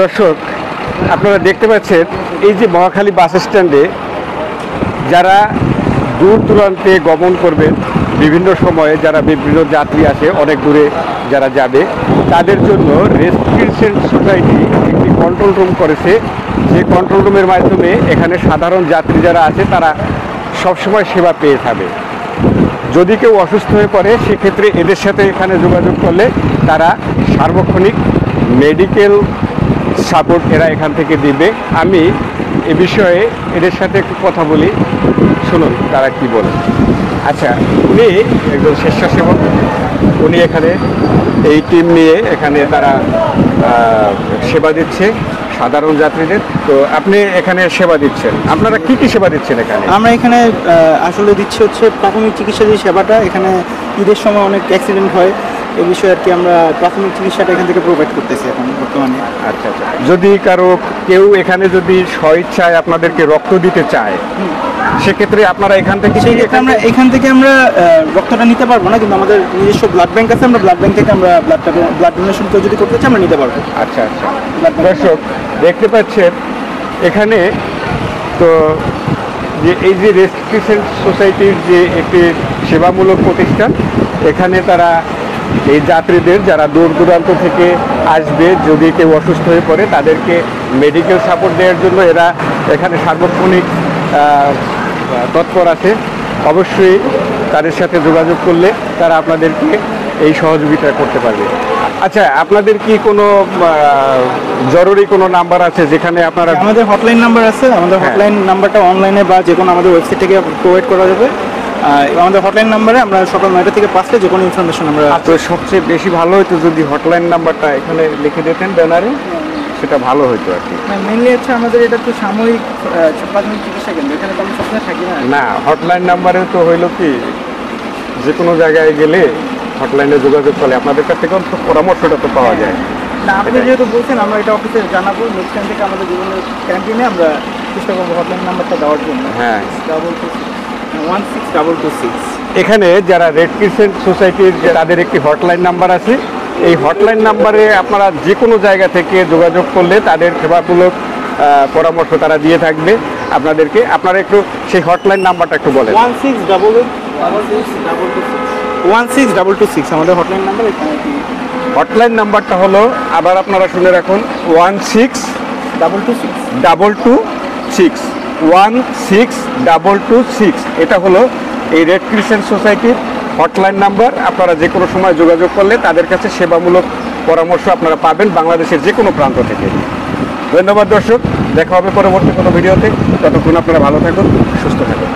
দর্শক, আপনারা দেখতে পাচ্ছেন এই যে মহাখালী বাস স্ট্যান্ডে যারা দূর দূরান্তে গমন করবেন, বিভিন্ন সময়ে যারা বিভিন্ন যাত্রী আসে অনেক দূরে যারা যাবে, তাদের জন্য রেস্ট্রিকশন সোসাইটি একটি কন্ট্রোল রুম করেছে। যে কন্ট্রোল রুমের মাধ্যমে এখানে সাধারণ যাত্রী যারা আছে তারা সবসময় সেবা পেয়ে যাবে। যদি কেউ অসুস্থ হয়ে পড়ে সেক্ষেত্রে এদের সাথে এখানে যোগাযোগ করলে তারা সার্বক্ষণিক মেডিকেল সাপোর্ট এরা এখান থেকে দিবে। আমি এ বিষয়ে এদের সাথে একটু কথা বলি, শুনুন তারা কি বলে। আচ্ছা, উনি একজন স্বেচ্ছাসেবক, উনি এখানে এই টিম নিয়ে এখানে তারা সেবা দিচ্ছে সাধারণ যাত্রীদের। তো আপনি এখানে সেবা দিচ্ছেন, আপনারা কি কি সেবা দিচ্ছেন এখানে? আমরা এখানে আসলে দিচ্ছি হচ্ছে প্রাথমিক চিকিৎসা যে সেবাটা। এখানে ঈদের সময় অনেক অ্যাক্সিডেন্ট হয়, এই বিষয়ে আর কি আমরা প্রাথমিক চিকিৎসাটা এখান থেকে প্রোভাইড করতেছি এখন বর্তমানে। আচ্ছা আচ্ছা, যদি কারো কেউ এখানে যদি স্বইচ্ছায় আপনাদেরকে রক্ত দিতে চায় সেক্ষেত্রে আপনারা এখান থেকে এখান থেকে আমরা রক্তটা নিতে পারবো না, কিন্তু আমাদের নিজস্ব ব্লাড ব্যাংক আছে, আমরা ব্লাড ব্যাংক থেকে আমরা ব্লাড ডোনেশন কেউ যদি করতে চাই আমরা নিতে পারবো। আচ্ছা আচ্ছা, দর্শক দেখতে পাচ্ছেন এখানে তো যে এই যে রেস্ট্রিকশন সোসাইটির যে একটি সেবামূলক প্রতিষ্ঠান, এখানে তারা এই যাত্রীদের যারা দূর দূরান্ত থেকে আসবে, যদি কেউ অসুস্থ হয়ে পড়ে তাদেরকে মেডিকেল সাপোর্ট দেওয়ার জন্য এরা এখানে সার্বক্ষণিক তৎপর আছে। অবশ্যই তাদের সাথে যোগাযোগ করলে তারা আপনাদেরকে এই সহযোগিতা করতে পারবে। আচ্ছা, আপনাদের কি কোনো জরুরি কোনো নাম্বার আছে যেখানে আপনারা? আমাদের হটলাইন নাম্বার আছে, আমাদের হটলাইন নাম্বারটা অনলাইনে বা যে কোনো আমাদের ওয়েবসাইট থেকে প্রোভাইড করা যাবে। আমাদের হটলাইন নাম্বারে আমরা সকাল 9টা থেকে 5টা যে কোনো ইনফরমেশন আমরা। সবচেয়ে বেশি ভালো হতো যদি হটলাইন নাম্বারটা এখানে লিখে দিতেন ব্যানারে, সেটা ভালো হতো আর কি। মেনলি হচ্ছে আমাদের এটা তো সাময়িক প্রাথমিক চিকিৎসা কেন্দ্র, এখানে তো আমরা সবসময় থাকি না। না, হটলাইন নাম্বারে তো হইলো কি যে কোনো জায়গায় গেলে হটলাইনে যোগাযোগ করলে আপনাদের কাছ থেকে পরামর্শটা তো পাওয়া যায়। না, আপনি যেহেতু বলছেন আমরা এটা অফিসে জানাবো, নেক্সট টাইম থেকে আমাদের বিভিন্ন ক্যাম্পেইনে আমরা চেষ্টা করবো হটলাইন নাম্বারটা দেওয়ার জন্য। হ্যাঁ, 16226। এখানে যারা রেড ক্রিসেন্ট সোসাইটির তাদের একটি হটলাইন নাম্বার আছে। এই হটলাইন নাম্বারে আপনারা যে কোনো জায়গা থেকে যোগাযোগ করলে তাদের সেবামূলক পরামর্শ তারা দিয়ে থাকবে আপনাদেরকে। আপনারা একটু সেই হটলাইন নাম্বারটা একটু বলেন। 16226 আমাদের হটলাইন নাম্বার। হটলাইন নাম্বারটা হলো, আবার আপনারা শুনে রাখুন, 16226 এটা হলো এই রেড ক্রিসেন্ট সোসাইটির হটলাইন নাম্বার। আপনারা যে কোনো সময় যোগাযোগ করলে তাদের কাছে সেবামূলক পরামর্শ আপনারা পাবেন বাংলাদেশের যে কোনো প্রান্ত থেকে। ধন্যবাদ দর্শক, দেখা হবে পরবর্তী কোনো ভিডিওতে। ততক্ষণ আপনারা ভালো থাকুন, সুস্থ থাকুন।